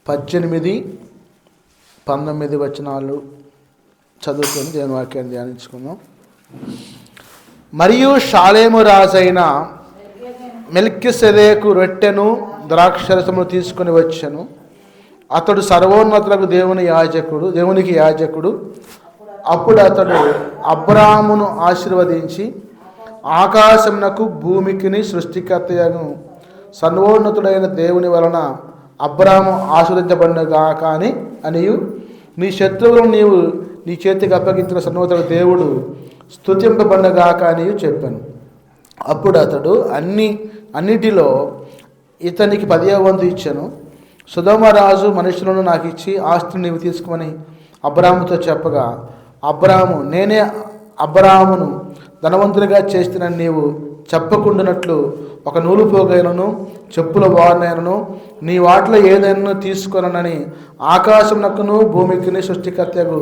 18, 19 వచనాలు చదువుకొని దేవుని వాక్యాన్ని ధ్యానించుకుందాం. మరియు షాలేము రాజైన మెల్కీసెదెకు రొట్టెను ద్రాక్షరసమును తీసుకొని వచ్చెను. అతడు సర్వోన్నతులకు దేవునికి యాజకుడు. అప్పుడు అతడు అబ్రాహామును ఆశీర్వదించి, ఆకాశమునకు భూమికిని సృష్టికర్తయను సర్వోన్నతుడైన దేవుని వలన అబ్రాహాము ఆశీర్వదించబడినగాక అనియు, నీ శత్రువులను నీవు నీ చేతికి అప్పగించిన సర్వోన్నతుల దేవుడు స్తుతింపబడినగాక అనియు చెప్పాను. అప్పుడు అతడు అన్నిటిలో ఇతనికి 10వ వంతు ఇచ్చాను. సొదొమరాజు మనుషులను నాకు ఇచ్చి ఆస్తిని నీవు తీసుకోమని అబ్రాహాముతో చెప్పగా, అబ్రాహాము, నేనే అబ్రాహామును ధనవంతునిగా చేస్తున్న నీవు చెప్పకుండానట్లు ఒక నూలు పోగైనను చెప్పుల వారినైనను నీ వాటిలో ఏదైనా తీసుకొనని ఆకాశమునకును భూమికిని సృష్టికర్తకు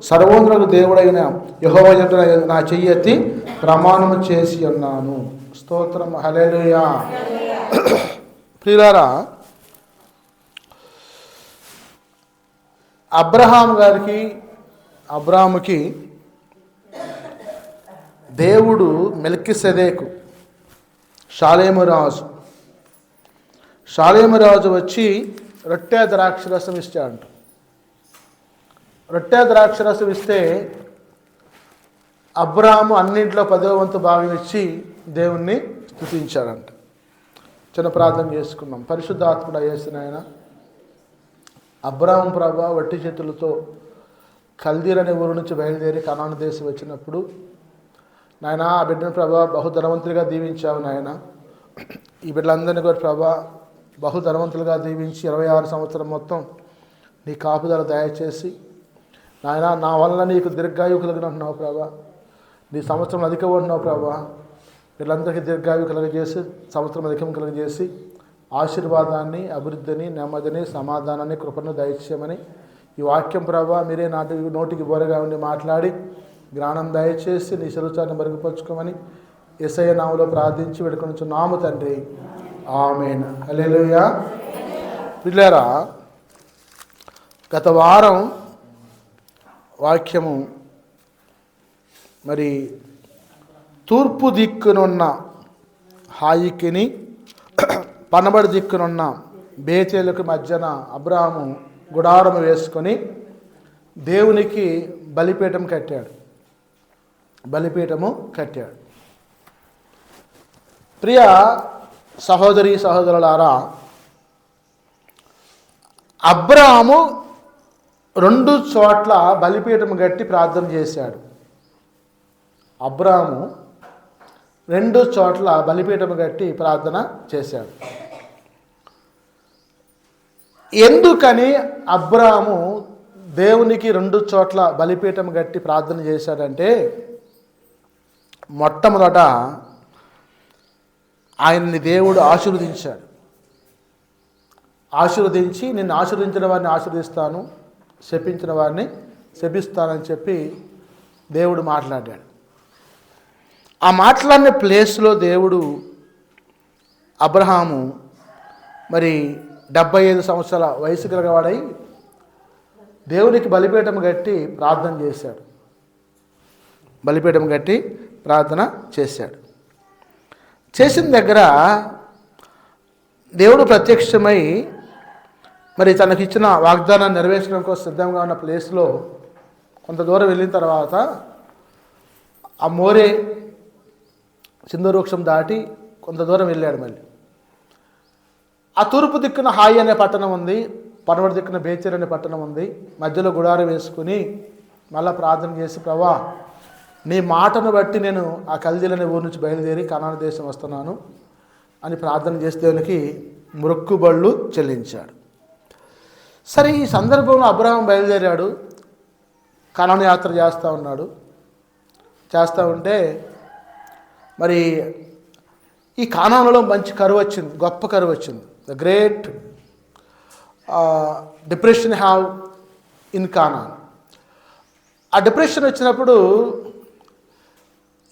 సర్వోన్నతులకు దేవుడైన యెహోవా ఎదుట నా చెయ్యెత్తి ప్రమాణము చేసి ఉన్నాను. స్తోత్రం, హల్లెలూయా. ప్రియులారా, అబ్రాహాముకి దేవుడు మెల్కీసెదెకు షాలేము రాజు వచ్చి రొట్టె ద్రాక్షరసం ఇస్తాడంట. రొట్టె ద్రాక్షరసం ఇస్తే అబ్రాహాము అన్నింట్లో 10వ వంతు భాగం ఇచ్చి దేవుణ్ణి స్తుతించాడంట. చిన్న ప్రార్థన చేసుకున్నాం. పరిశుద్ధాత్ముడ యేసు నాయన, అబ్రాహాము ప్రభా వట్టి చేతులతో కల్దీలు అనే ఊరు నుంచి బయలుదేరి కనాను దేశం వచ్చినప్పుడు నాయన ఆ బిడ్డను ప్రభా బహుధనవంతులుగా దీవించావు నాయన. ఈ బిడ్డలందరినీ కూడా ప్రభా బహుధనవంతులుగా దీవించి 26 సంవత్సరం మొత్తం నీ కాపుదల దయచేసి నాయన నా వల్ల నీకు దీర్ఘాయువు కలిగినట్టున్నావు ప్రభా. నీ సంవత్సరం అధిక ఉంటున్నావు ప్రభా. వీళ్ళందరికీ దీర్ఘాయువు కలగజేసి సంవత్సరం అధికం కలగజేసి ఆశీర్వాదాన్ని, అభివృద్ధిని, నెమ్మదిని, సమాధానాన్ని, కృపను దయచేయమని ఈ వాక్యం ప్రభా మీరే నోటికి బోరగా ఉండి మాట్లాడి జ్ఞానం దయచేసి నీ శరీరాన్ని మెరుగుపరుచుకోమని యేసయ్య నామములో ప్రార్థించి వేడుకొనుచున్నాము తండ్రి, ఆమేన్. హల్లెలూయా. పిల్లరా, గత వారం వాక్యము మరి తూర్పు దిక్కునున్న హాయికిని పనబడి దిక్కునున్న బేతేలుకు మధ్యన అబ్రాహాము గుడారము వేసుకొని దేవునికి బలిపీఠము కట్టాడు. ప్రియ సహోదరి సహోదరులారా, అబ్రాహాము 2 చోట్ల బలిపీఠము కట్టి ప్రార్థన చేశాడు. అబ్రాహాము 2 చోట్ల బలిపీఠము కట్టి ప్రార్థన చేశాడు. ఎందుకని అబ్రాహాము దేవునికి 2 చోట్ల బలిపీఠం కట్టి ప్రార్థన చేశాడంటే, మొట్టమొదట ఆయన్ని దేవుడు ఆశీర్వదించి నిన్ను ఆశీర్వదించిన వారిని ఆశీర్వదిస్తాను, శపించిన వారిని శపిస్తానని చెప్పి దేవుడు మాట్లాడాడు. ఆ మాట్లాడిన ప్లేస్లో దేవుడు అబ్రహాము మరి 75 సంవత్సరాల వయసు కలిగినవాడై దేవునికి బలిపీఠం కట్టి ప్రార్థన చేశాడు. చేసిన దగ్గర దేవుడు ప్రత్యక్షమై మరి తనకిచ్చిన వాగ్దానాన్ని నెరవేర్చడం కోసం సిద్ధంగా ఉన్న ప్లేస్లో కొంత దూరం వెళ్ళిన తర్వాత ఆ మోరే సింధూరవృక్షం దాటి కొంత దూరం వెళ్ళాడు. మళ్ళీ ఆ తూర్పు దిక్కున హాయి అనే పట్టణం ఉంది, పడమటి దిక్కున బేతేలు అనే పట్టణం ఉంది. మధ్యలో గుడారం వేసుకుని మళ్ళీ ప్రార్థన చేసి, ప్రభా నీ మాటను బట్టి నేను ఆ కల్దీలు అనే ఊరు నుంచి బయలుదేరి కనాను దేశం వస్తున్నాను అని ప్రార్థన చేసి దేవునికి మొక్కుబళ్ళు చెల్లించాడు. సరే, ఈ సందర్భంలో అబ్రహాం బయలుదేరాడు, కనాను యాత్ర చేస్తూ ఉంటే మరి ఈ కానానులో మంచి కరువు వచ్చింది, గొప్ప కరువు వచ్చింది. The great depression have in Conan. ఆ డిప్రెషన్ వచ్చినప్పుడు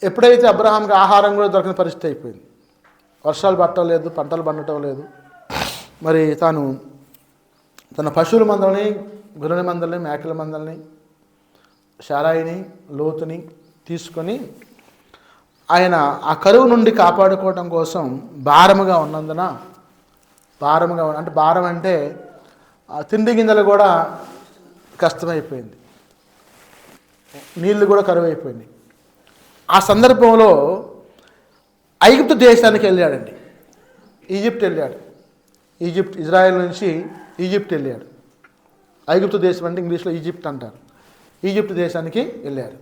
ఎప్పుడైతే అబ్రహాంకి ఆహారం కూడా దొరకని పరిస్థితి అయిపోయింది, వర్షాలు పట్టడం లేదు, పంటలు పండటం లేదు, మరి తాను తన పశువుల మందల్ని, గొర్రెల మందల్ని, మేకల మందల్ని, శారాయిని, లోతుని తీసుకొని ఆయన ఆ కరువు నుండి కాపాడుకోవడం కోసం భారముగా ఉన్నందున, అంటే భారం అంటే తిండి గింజలు కూడా కష్టమైపోయింది, నీళ్లు కూడా కరువు అయిపోయింది. ఆ సందర్భంలో ఐగుప్తు దేశానికి వెళ్ళాడండి. ఈజిప్ట్ వెళ్ళాడు. ఇజ్రాయెల్ నుంచి ఈజిప్ట్ వెళ్ళాడు. ఐగుప్తు దేశం అంటే ఇంగ్లీష్లో ఈజిప్ట్ అంటారు. ఈజిప్ట్ దేశానికి వెళ్ళాడు.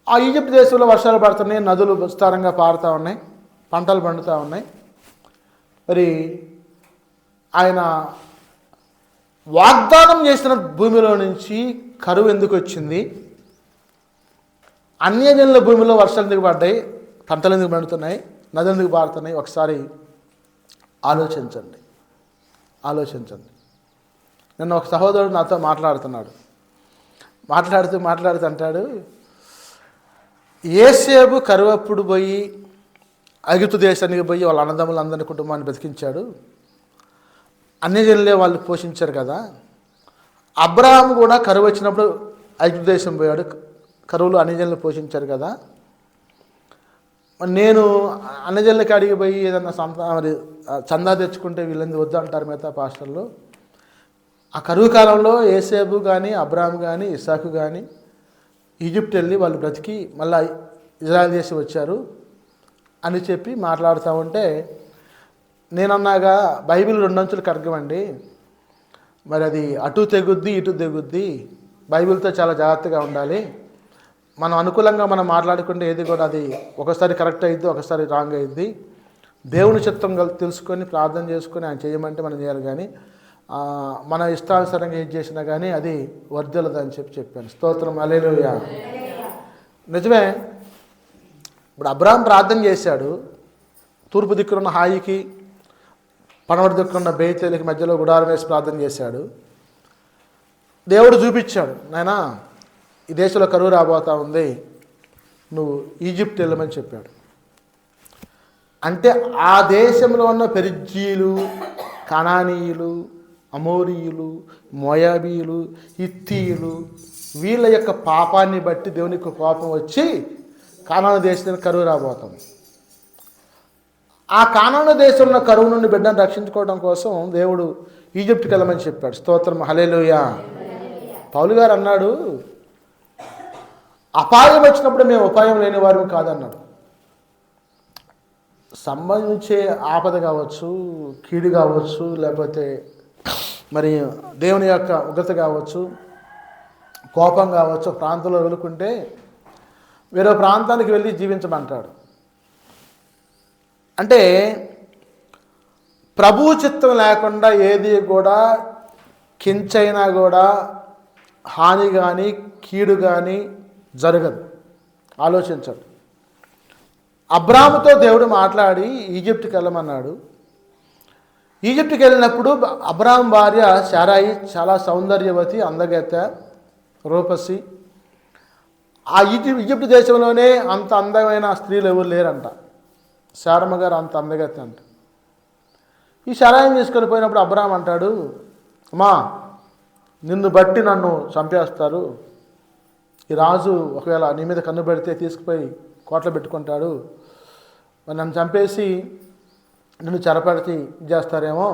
ఆ ఈజిప్ట్ దేశంలో వర్షాలు పడుతున్నాయి, నదులు విస్తారంగా పారుతూ ఉన్నాయి, పంటలు పండుతూ ఉన్నాయి. మరి ఆయన వాగ్దానం చేసిన భూమిలో నుంచి కరువు ఎందుకు వచ్చింది? అన్యజనుల భూమిలో వర్షాలు ఎందుకు పడ్డాయి? పంటలు ఎందుకు పండుతున్నాయి? నదులు ఎందుకు పారుతున్నాయి? ఒకసారి ఆలోచించండి. నిన్న ఒక సహోదరుడు నాతో మాట్లాడుతూ అంటాడు, యేసేపు కరువప్పుడు పోయి ఐగుప్తు దేశానికి పోయి వాళ్ళ అన్నదమ్ములందరి కుటుంబాన్ని బతికించాడు, అన్యజనులే వాళ్ళు పోషించారు కదా. అబ్రహాము కూడా కరువు వచ్చినప్పుడు ఐగుప్తు దేశం పోయాడు, కరువులు అన్యజనులు పోషించారు కదా. నేను అన్యజనుల కాడికి పోయి ఏదన్నా మరి చందా తెచ్చుకుంటే వీళ్ళని వద్దు అంటారు మిగతా పాస్టర్లు. ఆ కరువు కాలంలో యేసేపు కానీ, అబ్రహాము కానీ, ఇస్సాకు కానీ ఈజిప్ట్ వెళ్ళి వాళ్ళు బ్రతికి మళ్ళీ ఇజ్రాయెల్ దేశం వచ్చారు అని చెప్పి మాట్లాడుతూ ఉంటే, నేనన్నాగా బైబిల్ 2 అంచులు ఖడ్గమండి, మరి అది అటు తెగుద్ది ఇటు తెగుద్ది, బైబిల్తో చాలా జాగ్రత్తగా ఉండాలి. మనం అనుకూలంగా మనం మాట్లాడుకుంటే ఏది కూడా అది ఒకసారి కరెక్ట్ అయ్యిద్ది, ఒకసారి రాంగ్ అయ్యిద్ది. దేవుని చిత్తం తెలుసుకొని ప్రార్థన చేసుకొని ఆయన చేయమంటే మనం చేయాలి, కానీ మన ఇష్టానుసారంగా ఏది చేసినా కానీ అది వర్ధిల్లదని చెప్పాను. స్తోత్రం, హల్లెలూయా. నిజమే. ఇప్పుడు అబ్రహాం ప్రార్థన చేశాడు, తూర్పు దిక్కున్న హాయికి పడమటి దిక్కున్న బేతేలికి మధ్యలో గుడారం వేసి ప్రార్థన చేశాడు. దేవుడు చూపించాడు, నాయనా ఈ దేశంలో కరువు రాబోతా ఉంది, నువ్వు ఈజిప్ట్ వెళ్ళమని చెప్పాడు. అంటే ఆ దేశంలో ఉన్న పెరిజ్జీలు, కనానీయులు, అమోరీయులు, మోయాబీయులు, హిత్తీయులు వీళ్ళ యొక్క పాపాన్ని బట్టి దేవునికి కోపం వచ్చి కానాను దేశానికి కరువు రాబోతుంది. ఆ కానాను దేశంలో కరువు నుండి బిడ్డను రక్షించుకోవడం కోసం దేవుడు ఈజిప్ట్కి వెళ్ళమని చెప్పాడు. స్తోత్రం, హల్లెలూయా. పౌలు గారు అన్నాడు, అపాయం వచ్చినప్పుడు మేము ఉపాయం లేని వారు కాదన్నాడు. సంబంధించే ఆపద కావచ్చు, కీడు కావచ్చు, లేకపోతే మరి దేవుని యొక్క ఉగ్రత కావచ్చు, కోపం కావచ్చు, ప్రాంతంలో వెలుకుంటే వేరే ప్రాంతానికి వెళ్ళి జీవించమంటాడు. అంటే ప్రభు చిత్తం లేకుండా ఏది కూడా కించైనా కూడా హాని కానీ కీడు కానీ జరగదు. ఆలోచించండి. అబ్రాముతో దేవుడు మాట్లాడి ఈజిప్ట్కి వెళ్ళమన్నాడు. ఈజిప్ట్కి వెళ్ళినప్పుడు అబ్రాం భార్య శారాయి చాలా సౌందర్యవతి, అందగత, రూపసి. ఆ ఈజిప్ట్ దేశంలోనే అంత అందమైన స్త్రీలు ఎవరు లేరంట. శారమ్మ గారు అంత అందగత అంట. ఈ శారాయిని తీసుకొని పోయినప్పుడు అబ్రాం అంటాడు, అమ్మా నిన్ను బట్టి నన్ను చంపేస్తారు, ఈ రాజు ఒకవేళ నీ మీద కన్ను పెడితే తీసుకుపోయి కోటలో పెట్టుకుంటాడు, మరి నన్ను చంపేసి నిన్ను చెరపడితే చేస్తారేమో,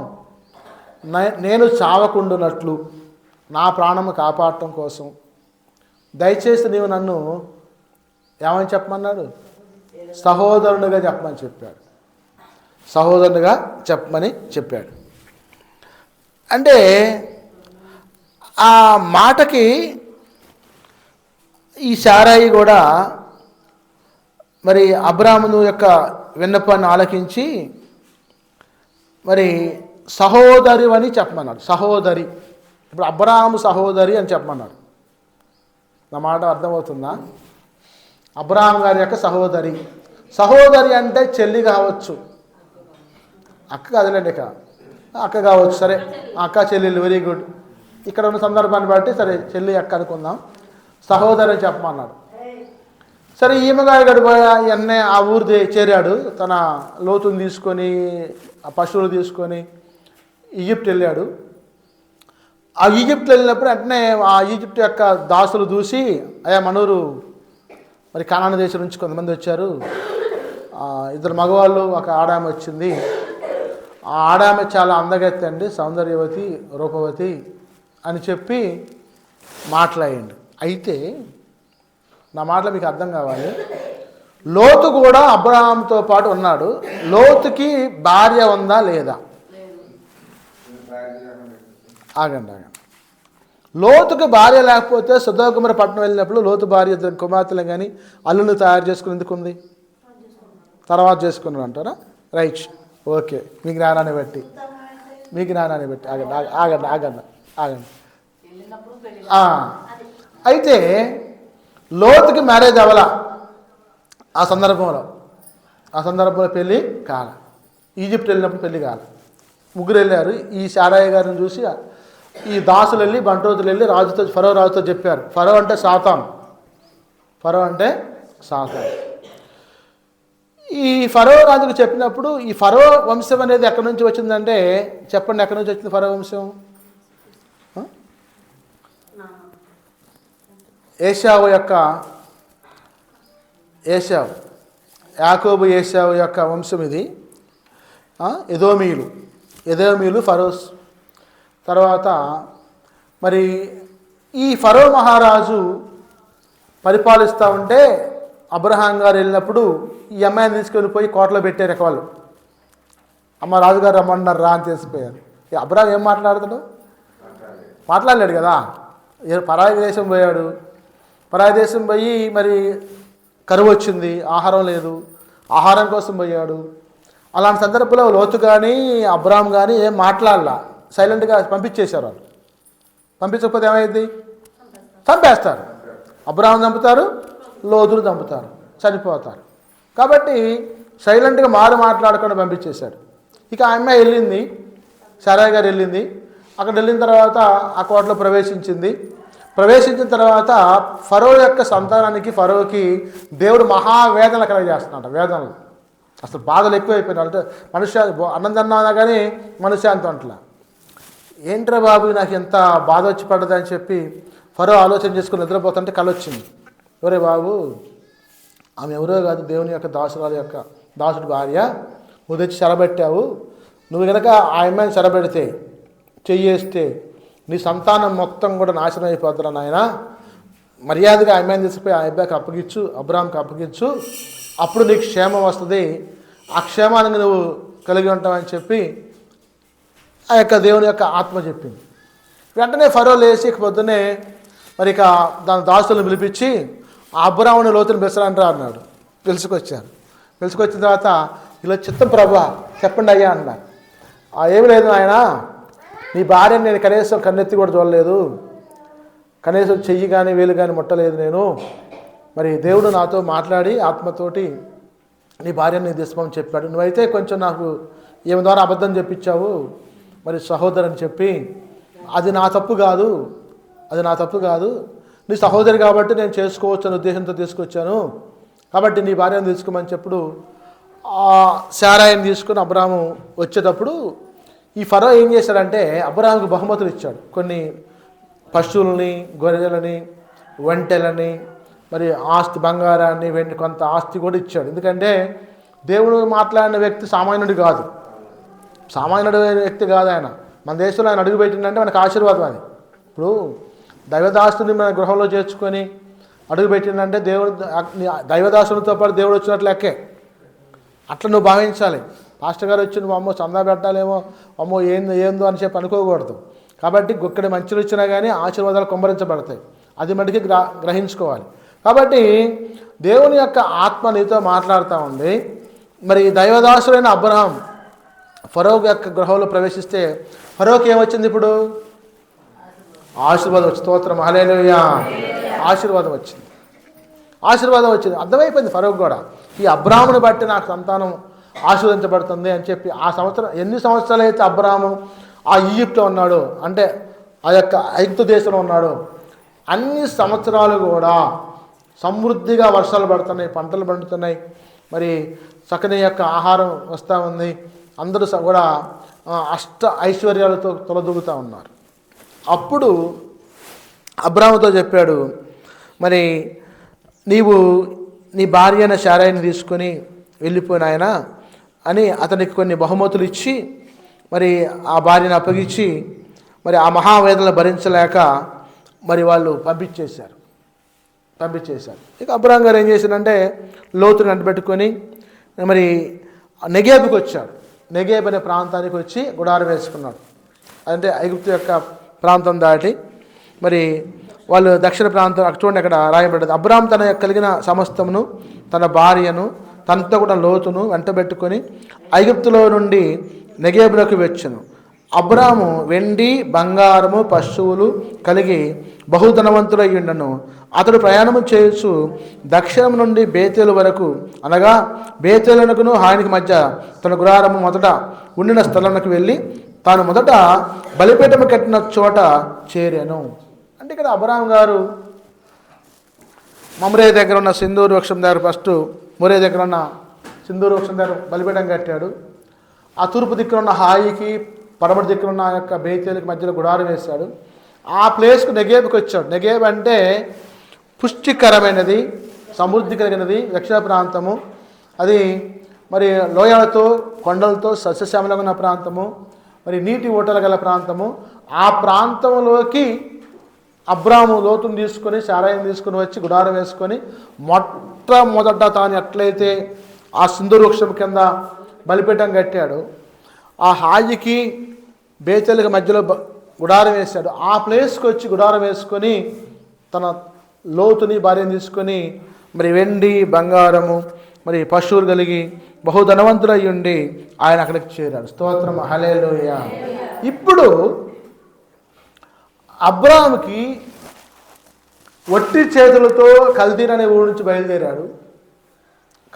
నేను చావకుండునట్లు నా ప్రాణము కాపాడటం కోసం దయచేసి నీవు నన్ను ఏమని చెప్పమన్నాడు? సహోదరునిగా చెప్పమని చెప్పాడు. సహోదరునిగా చెప్పమని చెప్పాడు. అంటే ఆ మాటకి ఈ శారాయి కూడా మరి అబ్రామును యొక్క విన్నపాన్ని ఆలకించి మరి సహోదరి అని చెప్పమన్నాడు. సహోదరి, ఇప్పుడు అబ్రాము సహోదరి అని చెప్పమన్నాడు. నా మాట అర్థమవుతుందా? అబ్రాహాం గారి యొక్క సహోదరి. సహోదరి అంటే చెల్లి కావచ్చు, అక్క కాదులేండి, అక్క కావచ్చు. సరే, అక్క చెల్లెలు, వెరీ గుడ్. ఇక్కడ ఉన్న సందర్భాన్ని బట్టి సరే చెల్లి అక్క అనుకుందాం. సహోదరి అని చెప్పమన్నాడు. సరే, ఈమెగాయ గడిపోయా ఎన్నే ఆ ఊరు చేరాడు. తన లోతుని తీసుకొని, ఆ పశువులు తీసుకొని ఈజిప్ట్ వెళ్ళాడు. ఆ ఈజిప్ట్ వెళ్ళినప్పుడు వెంటనే ఆ ఈజిప్ట్ యొక్క దాసులు చూసి అయ్యా మనూరు మరి కనాను దేశం నుంచి కొంతమంది వచ్చారు, ఇద్దరు మగవాళ్ళు ఒక ఆడామె వచ్చింది, ఆ ఆడామె చాలా అందగత్తి అండి, సౌందర్యవతి రూపవతి అని చెప్పి మాట్లాడండి. అయితే నా మాటలు మీకు అర్థం కావాలి, లోతు కూడా అబ్రహాంతో పాటు ఉన్నాడు. లోతుకి భార్య ఉందా లేదా? ఆగండి. లోతుకి భార్య లేకపోతే సుధోకుమార పట్టణం వెళ్ళినప్పుడు లోతు భార్య కుమార్తెలు కానీ అల్లుని తయారు చేసుకుని ఎందుకు ఉంది? తర్వాత చేసుకున్నాడు అంటారా? Right, okay. మీ జ్ఞానాన్ని బట్టి ఆగండి. అయితే లోతుకి మ్యారేజ్ అవ్వాల. ఆ సందర్భంలో పెళ్ళి కాల. ఈజిప్ట్ వెళ్ళినప్పుడు పెళ్ళి కాల. ముగ్గురు వెళ్ళారు. ఈ శారాయి గారిని చూసి ఈ దాసులు వెళ్ళి బంటోతులు వెళ్ళి ఫరో రాజుతో చెప్పారు. ఫరో అంటే సాతాను. ఈ ఫరో రాజుకు చెప్పినప్పుడు ఈ ఫరో వంశం అనేది ఎక్కడి నుంచి వచ్చిందంటే చెప్పండి, ఎక్కడి నుంచి వచ్చింది ఫరో వంశం? యాకోబు ఏశావు యొక్క వంశం ఇది. ఎదోమీలు ఫరోస్. తర్వాత మరి ఈ ఫరో మహారాజు పరిపాలిస్తూ ఉంటే అబ్రహాం గారు వెళ్ళినప్పుడు ఈ అమ్మాయిని తీసుకొని పోయి కోటలో పెట్టారు వాళ్ళు. అమ్మ రాజుగారు రమ్మన్నారు రా అని తెలిసిపోయారు. అబ్రహాం ఏం మాట్లాడతాడు? మాట్లాడలేడు కదా. పరాయి దేశం పోయాడు. పరాయి దేశం పోయి మరి కరువు వచ్చింది, ఆహారం లేదు, ఆహారం కోసం పోయాడు. అలాంటి సందర్భంలో లోతు కానీ అబ్రహాం కానీ ఏం మాట్లాడాల, సైలెంట్గా పంపించేశారు. వాళ్ళు పంపించకపోతే ఏమైంది? చంపేస్తారు. అబ్రహాం చంపుతారు, లోతును చంపుతారు, చనిపోతారు. కాబట్టి సైలెంట్గా మాట్లాడకుండా పంపించేశాడు. ఇక ఆ అమ్మాయి వెళ్ళింది, సారాయి గారు వెళ్ళింది. అక్కడ వెళ్ళిన తర్వాత ఆ కోటలో ప్రవేశించిన తర్వాత ఫరో యొక్క సంతానానికి ఫరోకి దేవుడు మహావేదన కలగజేస్తున్నాడు. వేదనలు అసలు బాధలు ఎక్కువైపోయినాయి. అంటే మనుష్య అన్నం తిన్నా కానీ మనశ్శాంతి అంటలా. ఏంట్రా బాబు నాకు ఎంత బాధ వచ్చి పడ్డదని చెప్పి ఫరో ఆలోచన చేసుకుని నిద్రపోతుంటే కలొచ్చింది. ఎవరే బాబు, ఆమె ఎవరో కాదు, దేవుని యొక్క దాసుడి భార్య. నువ్వు తెచ్చి చెరబెట్టావు. నువ్వు కనుక ఆ అమ్మాయిని చెరబెడితే, చెయ్యేస్తే నీ సంతానం మొత్తం కూడా నాశనం అయిపోతున్నా నాయన. మర్యాదగా ఆ అమ్మాయిని తీసుకుపోయి ఆ అబ్బాయికి అప్పగించు, అబ్రాహాంకి అప్పగించు, అప్పుడు నీకు క్షేమం వస్తుంది, ఆ క్షేమానికి నువ్వు కలిగి ఉంటావని చెప్పి ఆ యొక్క దేవుని యొక్క ఆత్మ చెప్పింది. వెంటనే ఫరో లేచి పొద్దున్నే మరి ఇక దాని దాసులను పిలిపించి ఆ అబ్రాహాముని లోతుని బెసరంటరా అన్నాడు. పిలుచుకొచ్చిన తర్వాత ఇలా చిత్తం ప్రభా చెప్పండి అయ్యా అన్నారు. ఏమి లేదు ఆయన, నీ భార్యని నేను కనీసం కన్నెత్తి కూడా చూడలేదు, కనీసం చెయ్యి కానీ వేలు కానీ ముట్టలేదు నేను. మరి దేవుడు నాతో మాట్లాడి ఆత్మతోటి నీ భార్యని తీసుకోమని చెప్పాడు. నువ్వైతే కొంచెం నాకు ఏమి ద్వారా అబద్ధం చెప్పించావు మరి సహోదరని చెప్పి, అది నా తప్పు కాదు, నీ సహోదరి కాబట్టి నేను చేసుకోవచ్చు అనే ఉద్దేశంతో తీసుకొచ్చాను, కాబట్టి నీ భార్యను తీసుకోమని చెప్పుడు శారాయిని తీసుకుని అబ్రాహాము వచ్చేటప్పుడు ఈ ఫరో ఏం చేశాడంటే అబ్రాహాముకు బహుమతులు ఇచ్చాడు. కొన్ని పశువులని, గొర్రెలని, ఒంటెలని, మరి ఆస్తి, బంగారాన్ని, వెండి, కొంత ఆస్తి కూడా ఇచ్చాడు. ఎందుకంటే దేవుడు మాట్లాడిన వ్యక్తి సామాన్యుడు వ్యక్తి కాదు ఆయన. మన దేశంలో ఆయన అడుగుపెట్టిందంటే మనకు ఆశీర్వాదం. అది ఇప్పుడు దైవదాసుని మన గృహంలో చేర్చుకొని అడుగుపెట్టిందంటే దేవుడు దైవదాసునితో పాటు దేవుడు వచ్చినట్లు లెక్కే. అట్లా నువ్వు భావించాలి. పాస్టర్ గారు వచ్చి నువ్వు అమ్మో చందా పెట్టాలేమో, అమ్మో ఏందో అని చెప్పి అనుకోకూడదు. కాబట్టి గుక్కడి మంచులు ఇచ్చినా కానీ ఆశీర్వాదాలు కుమ్మరించబడతాయి. అది మటుకి గ్రహించుకోవాలి. కాబట్టి దేవుని యొక్క ఆత్మ నీతో మాట్లాడుతూ ఉంది. మరి దైవదాసుడైన అబ్రహాం ఫరో యొక్క గృహంలో ప్రవేశిస్తే ఫరోకి ఏమొచ్చింది? ఇప్పుడు ఆశీర్వాదం వచ్చింది. స్తోత్రం, హల్లెలూయా. ఆశీర్వాదం వచ్చింది. అర్థమైపోయింది ఫరోకి కూడా, ఈ అబ్రాహాముని బట్టి నాకు సంతానం ఆశీర్వదించబడుతుంది అని చెప్పి. ఆ సంవత్సరం ఎన్ని సంవత్సరాలు అయితే అబ్రాహాము ఆ ఈజిప్ట్లో ఉన్నాడు, అంటే ఆ యొక్క ఐగుప్తు దేశంలో ఉన్నాడు, అన్ని సంవత్సరాలు కూడా సమృద్ధిగా వర్షాలు పడుతున్నాయి, పంటలు పండుతున్నాయి, మరి చక్కని యొక్క ఆహారం వస్తూ ఉంది. అందరూ కూడా అష్ట ఐశ్వర్యాలతో తొలదూగుతూ ఉన్నారు. అప్పుడు అబ్రాముతో చెప్పాడు, మరి నీవు నీ భార్య అయిన శారాయిని తీసుకొని వెళ్ళిపోయినాయన అని అతనికి కొన్ని బహుమతులు ఇచ్చి మరి ఆ భార్యను అప్పగించి మరి ఆ మహావేదనలు భరించలేక మరి వాళ్ళు పంపించేశారు. ఇక అబ్రాం గారు ఏం చేశాడంటే లోతుని అంటబెట్టుకొని మరి నెగేబుకి వచ్చాడు. నెగేబ్ అనే ప్రాంతానికి వచ్చి గుడారం వేసుకున్నాడు. అంటే ఐగుప్తు యొక్క ప్రాంతం దాటి మరి వాళ్ళు దక్షిణ ప్రాంతం అక్కడ చూడండి, అక్కడ రాయబడ్డది. అబ్రాం తన కలిగిన సమస్తమును, తన భార్యను, తనతో కూడా లోతును వెంటబెట్టుకొని ఐగుప్తులో నుండి నెగేబులోకి వచ్చెను. అబ్రాము వెండి బంగారము పశువులు కలిగి బహుధనవంతుడై ఉండెను. అతడు ప్రయాణము చేయొచ్చు దక్షిణం నుండి బేతేలు వరకు, అనగా బేతేలునకును హానికి మధ్య తన గుడారము మొదట ఉండిన స్థలంలోకి వెళ్ళి తాను మొదట బలిపీఠము కట్టిన చోట చేరాను. అంటే ఇక్కడ అబ్రాం గారు మమ్రే దగ్గర ఉన్న సింధూరు వృక్షం దగ్గర, ఫస్ట్ మొరే దగ్గర ఉన్న సింధూరు వృక్షం దగ్గర బలిపీఠం కట్టాడు. ఆ తూర్పు దిక్కున ఉన్న హాయికి పడమటి దిక్కున ఉన్న యొక్క బేతేలుకి మధ్యలో గుడారం వేశాడు. ఆ ప్లేస్కు నెగేబుకి వచ్చాడు. నెగేబ్ అంటే పుష్టికరమైనది, సమృద్ధి కలిగినది దక్షిణ ప్రాంతము. అది మరి లోయలతో కొండలతో సస్యశ్యామలంగా ఉన్న ప్రాంతము, మరి నీటి ఓటలు గల ప్రాంతము. ఆ ప్రాంతంలోకి అబ్రాము లోతును తీసుకొని శారాయిని తీసుకొని వచ్చి గుడారం వేసుకొని మొట్టమొదట తాను ఎట్లయితే ఆ సింధూర వృక్షం కింద బలిపీఠం కట్టాడు, ఆ హాయికి బేతేలుకి మధ్యలో గుడారం వేశాడు. ఆ ప్లేస్కి వచ్చి గుడారం వేసుకొని తన లోతుని భార్యను తీసుకొని మరి వెండి బంగారము మరి పశువులు కలిగి బహుధనవంతులై ఉండి ఆయన అక్కడికి చేరాడు. స్తోత్రం, హల్లెలూయా. ఇప్పుడు అబ్రాముకి వట్టి చేతులతో కల్దీన్ అనే ఊరు నుంచి బయలుదేరాడు.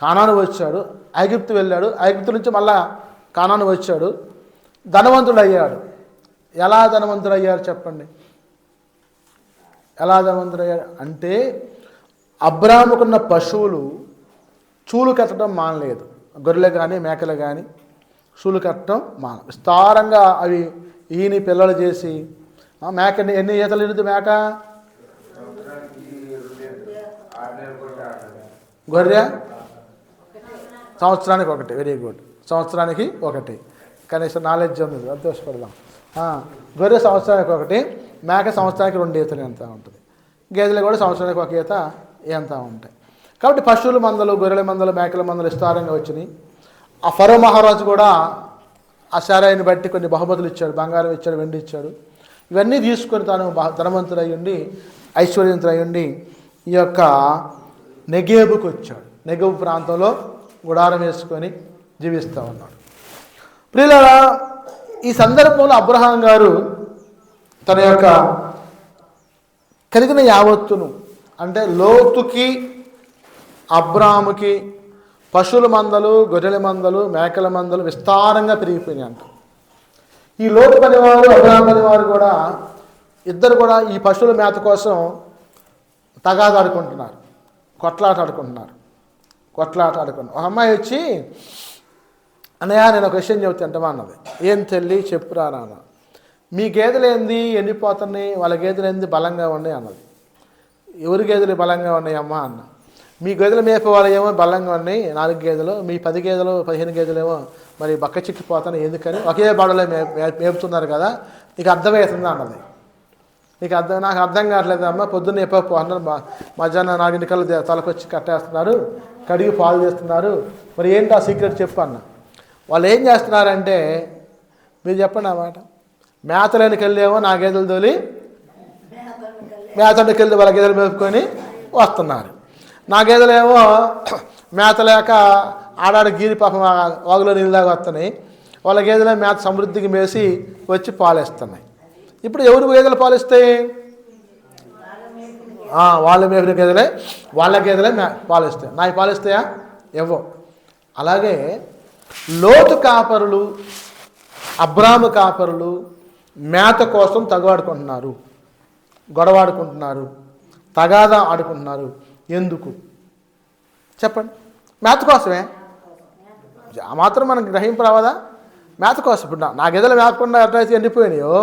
కానాను వచ్చాడు, ఐగుప్తు వెళ్ళాడు, ఐగుప్తు నుంచి మళ్ళా కానాను వచ్చాడు, ధనవంతుడు అయ్యాడు. ఎలా ధనవంతుడు అయ్యారు చెప్పండి? ఎలా ధనవంతుడు అయ్యాడు అంటే అబ్రాముకున్న పశువులు చూలు కట్టడం మానలేదు. గొర్రెలు కానీ మేకలు కానీ చూలు కట్టడం విస్తారంగా అవి ఈని పిల్లలు చేసి, మేక ఎన్ని ఈతలు ఈనుది మేక? గొర్రె సంవత్సరానికి ఒకటి. వెరీ గుడ్, సంవత్సరానికి ఒకటి. కనీసం నాలెడ్జ్ ఉంది, సంతోషపడదాం. గొర్రె సంవత్సరానికి ఒకటి, మేక సంవత్సరానికి 2 ఈతలు ఎంత ఉంటుంది. గేదెలు కూడా సంవత్సరానికి 1 ఈత ఎంత ఉంటాయి. కాబట్టి పశువుల మందలు, గొర్రెల మందలు, మేకల మందలు విస్తారంగా వచ్చినాయి. ఆ ఫరో మహారాజు కూడా ఆ శారాయిని బట్టి కొన్ని బహుమతులు ఇచ్చాడు, బంగారం ఇచ్చాడు, వెండి ఇచ్చాడు. ఇవన్నీ తీసుకొని తాను ధనవంతుడై ఉండి ఐశ్వర్యవంతుడై ఉండి ఈ యొక్క నెగేబుకి వచ్చాడు. నెగేబు ప్రాంతంలో గుడారం వేసుకొని జీవిస్తూ ఉన్నాడు. ప్రియులారా, ఈ సందర్భంలో అబ్రహాం గారు తన యొక్క కలిగిన యావత్తును, అంటే లోతుకి అబ్రాముకి పశువుల మందలు, గొర్రెల మందలు, మేకల మందలు విస్తారంగా పెరిగిపోయినాయి అంట. ఈ లోతు పనివారు, అబ్రాహాం పనివారు కూడా ఇద్దరు కూడా ఈ పశువుల మేత కోసం తగాదాడుకుంటున్నారు, కొట్లాట ఆడుకుంటున్నారు. ఒక అమ్మాయి వచ్చి, అన్నయ్య నేను ఒక విషయం చెబుతుంటామా అన్నది. ఏం తెల్లి చెప్పురా నాన్న. మీ గేదెలు ఏంది ఎండిపోతున్నాయి, వాళ్ళ గేదెలు ఏంది బలంగా ఉన్నాయి అన్నది. ఎవరి గేదెలు బలంగా ఉన్నాయమ్మా అన్న. మీ గేదెలు మేపే వాళ్ళు ఏమో బలంగా ఉన్నాయి 4 గేదెలు, మీ 10 గేదెలు 15 గేదెలు ఏమో మరి బక్క చిక్కిపోతున్నాయి, ఎందుకని ఒకే బాడలో మేపుతున్నారు కదా, నీకు అర్థమవుతుందా అన్నది. నాకు అర్థం కావట్లేదు అమ్మ, పొద్దున్న ఎప్పో అన్నారు, మధ్యాహ్నం 4 కల్లా తలకొచ్చి కట్టేస్తున్నారు, కడిగి పాలు చేస్తున్నారు, మరి ఏంటి ఆ సీక్రెట్ చెప్పు అన్న. వాళ్ళు ఏం చేస్తున్నారంటే, మీరు చెప్పండి అన్నమాట, మేతలేనికి వెళ్ళేమో నా గేదెలు తోలి మేతకి వెళ్ళి వాళ్ళ గేదెలు మేపుకొని వస్తున్నారు. నా గేదెలేమో మేత లేక ఆడాడు గీరి పాపం వాగులో నీళ్ళు దాకా వస్తున్నాయి. వాళ్ళ గేదెలే మేత సమృద్ధికి మేసి వచ్చి పాలేస్తున్నాయి. ఇప్పుడు ఎవరు గేదెలు పాలిస్తాయి? వాళ్ళ మేపిన గేదెలే, వాళ్ళ గేదెలే పాలిస్తాయి. నాయి పాలిస్తాయా? ఏవో. అలాగే లోతు కాపరులు, అబ్రాము కాపరులు మేత కోసం తగాడుకుంటున్నారు, గొడవాడుకుంటున్నారు, తగాదా ఆడుకుంటున్నారు. ఎందుకు చెప్పండి? మేత కోసమే. ఆ మాత్రం మనకు గ్రహింపు రావదా? మేత కోసం. ఇప్పుడు నా గేదెలు మేపకుండా ఎట్లయితే ఎండిపోయినాయో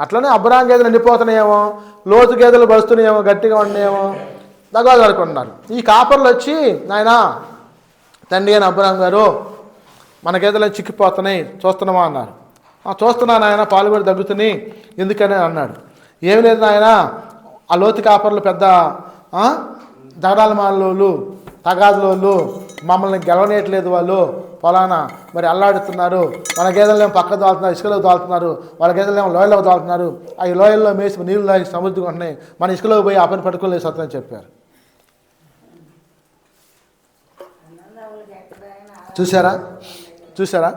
అట్లనే అబ్రాం గేదెలు ఎండిపోతున్నాయేమో, లోతు గేదెలు బరుస్తున్నాయేమో, గట్టిగా ఉన్నాయేమో, తగాదు అనుకుంటున్నారు. ఈ కాపర్లు వచ్చి నాయనా తండ్రి అని అబ్రాం గారు మన గేదెలు చిక్కిపోతున్నాయి చూస్తున్నామా అన్నారు. చూస్తున్నాను ఆయన, పాలు కూడా తగ్గుతున్నాయి ఎందుకని అన్నాడు. ఏమి లేదు నాయన, ఆ లోతు కాపర్లు పెద్ద దగడాల మాలోళ్ళు, తగాదులోళ్ళు, మమ్మల్ని గెలవనేయట్లేదు, వాళ్ళు పొలానా మరి అల్లాడుతున్నారు, మన గేదెలేమో పక్క దాల్తున్నారు, ఇసుకలో దాల్తున్నారు, వాళ్ళ గేదెలేమో లోయలో దాల్తున్నారు, ఆ లోయల్లో మేసి నీళ్ళు తాగి సమృద్ధిగా ఉంటున్నాయి, మన ఇసుకలో పోయి ఆ పని పట్టుకోలేదు సత్యని చెప్పారు. చూసారా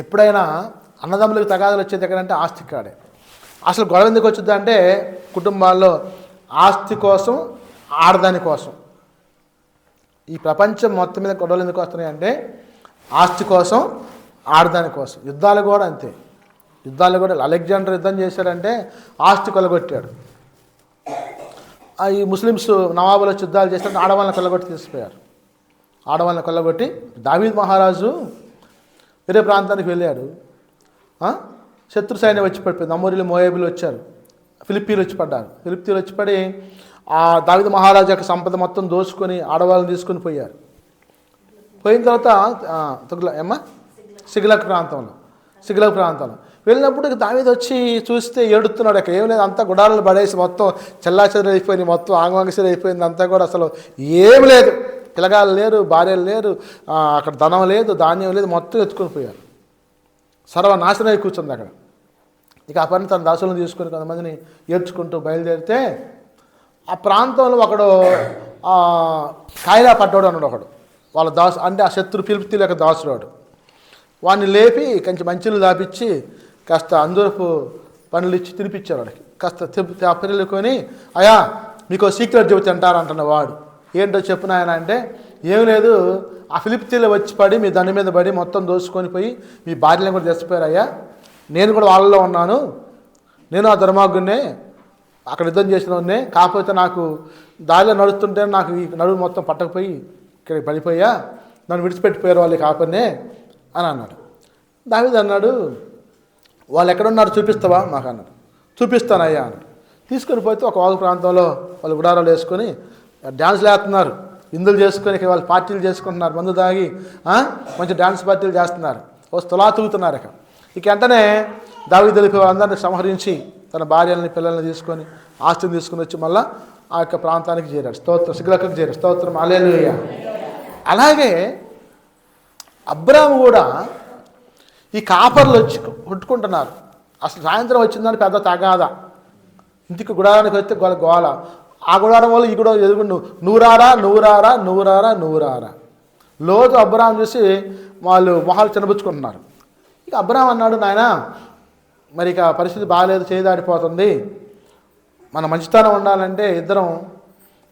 ఎప్పుడైనా అన్నదమ్ములకు తగాదులు వచ్చేది ఎక్కడంటే ఆస్తి కాడే. అసలు గొడవ ఎందుకు వచ్చింది అంటే కుటుంబాల్లో ఆస్తి కోసం, ఆడదాని కోసం. ఈ ప్రపంచం మొత్తం మీద గొడవలు ఎందుకు వస్తున్నాయి అంటే ఆస్తి కోసం, ఆడదాని కోసం. యుద్ధాలు కూడా అంతే. యుద్ధాలు కూడా అలెగ్జాండర్ యుద్ధం చేశాడంటే ఆస్తి కొలగొట్టాడు. ఈ ముస్లిమ్స్ నవాబులు వచ్చి యుద్ధాలు చేస్తే ఆడవాళ్ళని కొల్లగొట్టి తీసుకుపోయారు. ఆడవాళ్ళని కొల్లగొట్టి దావీద్ మహారాజు వేరే ప్రాంతానికి వెళ్ళాడు. శత్రు సైన్యం వచ్చి పడిపోయింది. అమోరీలు, మోయాబులు వచ్చారు, ఫిలిప్పీలు వచ్చి పడ్డారు. ఫిలిప్పీలు వచ్చి పడి ఆ దావీద్ మహారాజు యొక్క సంపద మొత్తం దోచుకొని ఆడవాళ్ళని తీసుకుని పోయారు. పోయిన తర్వాత సిగ్లక్ ప్రాంతంలో వెళ్ళినప్పుడు దావీద్ వచ్చి చూస్తే ఏడుతున్నాడు. అక్కడ ఏం లేదు, అంతా గుడారాలు పడేసి మొత్తం చెల్లాచెదరు అయిపోయింది, మొత్తం ఆంగవాంగసిరి అయిపోయింది, అంతా కూడా అసలు ఏం లేదు, పిల్లగాళ్ళు లేరు, భార్యలు లేరు, అక్కడ ధనం లేదు, ధాన్యం లేదు, మొత్తం ఎత్తుకొని పోయారు. సర్వనాశనం అయి కూర్చుంది అక్కడ. ఇక ఆ పని తన దాసులను తీసుకొని కొంతమందిని ఏడ్చుకుంటూ బయలుదేరితే ఆ ప్రాంతంలో ఒకడు కాయలా పడ్డాడు అన్నాడు. ఒకడు వాళ్ళ దాసు అంటే ఆ శత్రు ఫిలిప్తీయుల యొక్క దాసుడు. వాడిని లేపి కొంచెం మంచిలు దాపిచ్చి కాస్త అందరపు పనులు ఇచ్చి తినిపించారు. వాడికి కాస్త పిల్లలుకొని అయా మీకు సీక్రెట్ చెబుతూ అంటారంటున్న వాడు. ఏంటో చెప్పిన ఆయన అంటే ఏం లేదు, ఆ ఫిలిప్తీయులు వచ్చి పడి మీ దండ మీద పడి మొత్తం దోసుకొని పోయి మీ భార్యలను కూడా తెచ్చిపోయారు అయ్యా. నేను కూడా వాళ్ళలో ఉన్నాను, నేను ఆ దుర్మార్గున్నే, అక్కడ యుద్ధం చేసిన వాడినే. కాకపోతే నాకు దారిలో నడుస్తుంటే నాకు ఈ నడువు మొత్తం పట్టకపోయి ఇక్కడికి పడిపోయా, నన్ను విడిచిపెట్టిపోయారు వాళ్ళు కాపనే అని అన్నాడు. దావీదు అన్నాడు, వాళ్ళు ఎక్కడున్నారు చూపిస్తావా మాకు అన్నాడు. చూపిస్తానయ్యా అన్నాడు. తీసుకొని పోతే ఒక వాగు ప్రాంతంలో వాళ్ళు గుడారాలు వేసుకొని డ్యాన్స్లు వేస్తున్నారు, విందులు చేసుకొని వాళ్ళు పార్టీలు చేసుకుంటున్నారు, మందు తాగి మంచి డ్యాన్స్ పార్టీలు చేస్తున్నారు, తులా తూగుతున్నారు. ఇక వెంటనే దావీదు తెలిపి వాళ్ళందరినీ సంహరించి తన భార్యలని పిల్లల్ని తీసుకొని ఆస్తిని తీసుకుని వచ్చి మళ్ళీ ఆ యొక్క ప్రాంతానికి చేరాడు. సిగ్లకుకు చేరాడు. స్తోత్రం, హల్లెలూయా. అలాగే అబ్రాము కూడా ఈ కాపర్లు వచ్చి కొట్టుకుంటున్నారు. అసలు సాయంత్రం వచ్చిందని పెద్ద తగాదా, ఇంటికి గుడారానికి వస్తే గోల. ఆ గుడారం వల్ల ఈ గుడారం ఎదుగుండు, నువ్వురారా. లోతు అబ్రాం చూసి వాళ్ళు మొహాలు చిన్నబుచ్చుకుంటున్నారు. ఇక అబ్రాం అన్నాడు, నాయన మరి ఇక పరిస్థితి బాగాలేదు, చేదాడిపోతుంది, మన మంచితనం ఉండాలంటే ఇద్దరం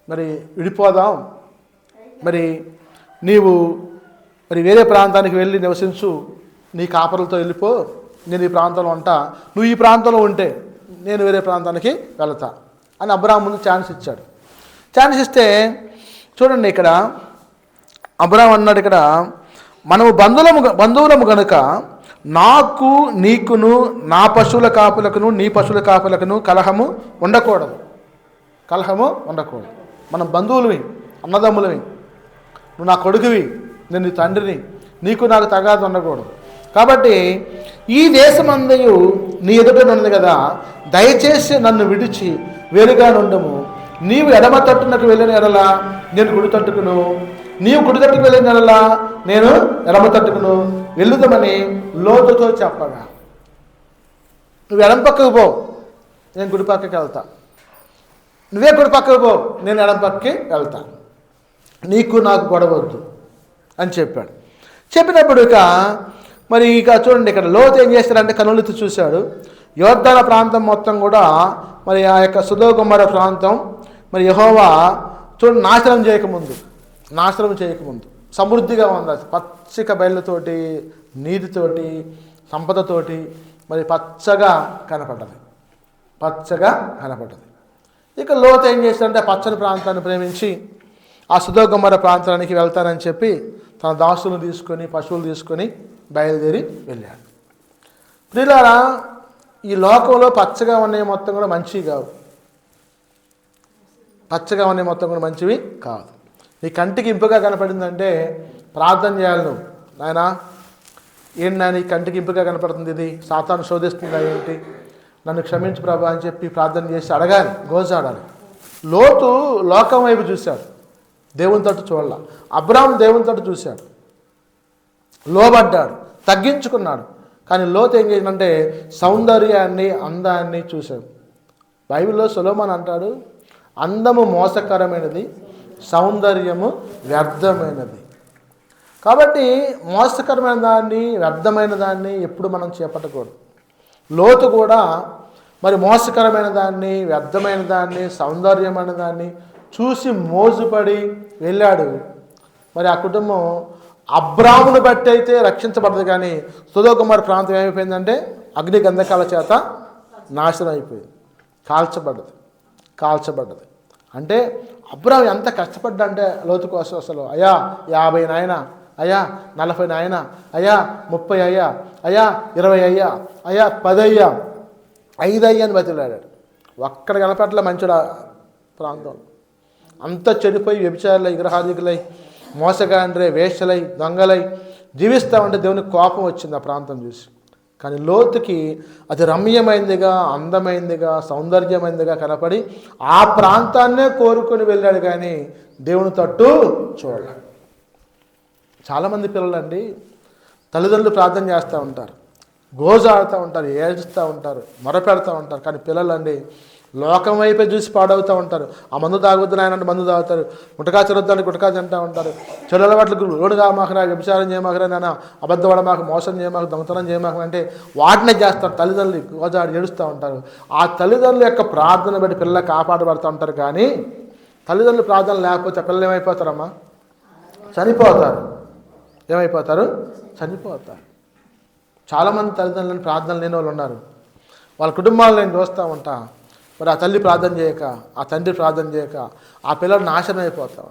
మరి విడిపోదాం, మరి నీవు మరి వేరే ప్రాంతానికి వెళ్ళి నివసించు, నీ కాపర్లతో వెళ్ళిపో, నేను ఈ ప్రాంతంలో ఉంటా, నువ్వు ఈ ప్రాంతంలో ఉంటే నేను వేరే ప్రాంతానికి వెళతా అని అబ్రాం ముందు ఛాన్స్ ఇచ్చాడు. ఛాన్స్ ఇస్తే చూడండి ఇక్కడ అబ్రాం అన్నాడు, ఇక్కడ మనము బంధువులము కనుక నాకు నీకును నా పశువుల కాపులకును నీ పశువుల కాపులకును కలహము ఉండకూడదు. మనం బంధువులవి, అన్నదమ్ములవి, నువ్వు నా కొడుకువి, నేను నీ తండ్రిని, నీకు నాకు తగాదు ఉండకూడదు. కాబట్టి ఈ దేశమందయు నీ ఎదుటనున్నది కదా, దయచేసి నన్ను విడిచి వేరుగా నుండము. నీవు ఎడమ తట్టునకు వెళ్ళిన ఎడలా నేను కుడి తట్టుకును, నీవు కుడి తట్టుకు వెళ్ళిన ఎడలా నేను ఎడమ తట్టుకును వెళ్ళుదామని లోతుతో చెప్పగా, నువ్వు ఎడమ పక్కకు పో, నేను కుడి పక్కకి వెళ్తా, నువ్వే కుడి పక్కకు పో, నేను ఎడమ పక్కకి వెళ్తా, నీకు నాకు గొడవద్దు అని చెప్పాడు. చెప్పినప్పుడు ఇక చూడండి, ఇక్కడ లోతు ఏం చేస్తాడంటే కనులెత్తి చూశాడు. యోర్దాను ప్రాంతం మొత్తం కూడా మరి ఆ యొక్క సొదొమ గొమొర్రా ప్రాంతం మరి యెహోవా చూడండి నాశనం చేయకముందు సమృద్ధిగా ఉంది. పచ్చిక బయళ్ళతోటి, నీటితోటి, సంపదతోటి మరి పచ్చగా కనపడ్డది. ఇక లోతు ఏం చేస్తాడంటే పచ్చని ప్రాంతాన్ని ప్రేమించి ఆ సొదొమ గొమొర్రా ప్రాంతానికి వెళ్తానని చెప్పి తన దాసులను తీసుకొని, పశువులు తీసుకొని బయలుదేరి వెళ్ళాడు. ప్రియులారా, ఈ లోకంలో పచ్చగా ఉన్నాయి మొత్తం కూడా మంచివి కావు. పచ్చగా ఉన్నాయి మొత్తం కూడా మంచివి కాదు. నీ కంటికి ఇంపుగా కనపడిందంటే ప్రార్థన చేయాలి నువ్వు. నాయనా ఏంటి నాయన ఈ కంటికి ఇంపుగా కనపడుతుంది, ఇది సాతాను శోధిస్తుందా ఏంటి, నన్ను క్షమించు ప్రభా అని చెప్పి ప్రార్థన చేసి అడగాలి, గోజాడాలి. లోతు లోకం వైపు చూశాడు, దేవుని తట్టు చూడాల. అబ్రాహాం దేవుని తట్టు చూశాడు, లోబడ్డాడు, తగ్గించుకున్నాడు. కానీ లోతు ఏం చేసిందంటే సౌందర్యాన్ని, అందాన్ని చూశాడు. బైబిల్లో సొలొమోను అంటాడు, అందము మోసకరమైనది, సౌందర్యము వ్యర్థమైనది. కాబట్టి మోసకరమైన దాన్ని, వ్యర్థమైన దాన్ని ఎప్పుడు మనం చేపట్టకూడదు. లోతు కూడా మరి మోసకరమైన దాన్ని, వ్యర్థమైన దాన్ని, సౌందర్యమైన దాన్ని చూసి మోజుపడి వెళ్ళాడు. మరి ఆ కుటుంబం అబ్రామును బట్టి అయితే రక్షించబడదు, కానీ సొదొమ ప్రాంతం ఏమైపోయిందంటే అగ్ని గంధకాల చేత నాశనం అయిపోయింది, కాల్చబడ్డది. అంటే అబ్రాము ఎంత కష్టపడ్డా అంటే లోతు కోసం, అసలు అయ్యా 50 నాయన, అయ్యా 40 నాయన, అయ్యా 30 అయ్యా, అయ్యా 20 అయ్యా, అయ్యా 10 అయ్యా, 5 అయ్యా అని బతిలాడాడు. ఒక్కడ కనపట్ల మంచుడు ప్రాంతం అంతా చెడిపోయి వ్యభిచారులై, విగ్రహాదికులై, మోసగాండ్రే, వేశ్యలై, దొంగలై జీవిస్తామంటే దేవునికి కోపం వచ్చింది ఆ ప్రాంతం చూసి. కానీ లోతుకి అది రమ్యమైందిగా, అందమైందిగా, సౌందర్యమైందిగా కనపడి ఆ ప్రాంతాన్నే కోరుకొని వెళ్ళాడు, కానీ దేవుని తట్టు చూడాలి. చాలామంది పిల్లలండి తల్లిదండ్రులు ప్రార్థన చేస్తూ ఉంటారు, గోజాడుతూ ఉంటారు, ఏడుస్తూ ఉంటారు, మొరపెడతా ఉంటారు. కానీ పిల్లలండి లోకం వైపే చూసి పాడవుతూ ఉంటారు. ఆ మందు తాగొద్దు నాయనంటే మందు తాగుతారు, గుటకా చెరొద్దని గుటకా తింటూ ఉంటారు. చెడు అలవాట్లకు లోడు కామాకరా, వ్యభిచారం చేయమాకరా, నాన్న అబద్ధం పడమాక, మోసం చేయమాక, దొంగతనం చేయమాక అంటే వాటినే చేస్తారు. తల్లిదండ్రులు గోజాడి ఏడుస్తూ ఉంటారు. ఆ తల్లిదండ్రుల యొక్క ప్రార్థన బట్టి పిల్లలు కాపాడబడుతూ ఉంటారు. కానీ తల్లిదండ్రులు ప్రార్థన లేకపోతే పిల్లలు ఏమైపోతారమ్మా? చనిపోతారు. ఏమైపోతారు? చనిపోతారు. చాలామంది తల్లిదండ్రులను ప్రార్థన లేని వాళ్ళు ఉన్నారు. వాళ్ళ కుటుంబాలను నేను చూస్తూ ఉంటా. మరి ఆ తల్లి ప్రార్థన చేయక, ఆ తండ్రి ప్రార్థన చేయక ఆ పిల్లలు నాశనం అయిపోతాం.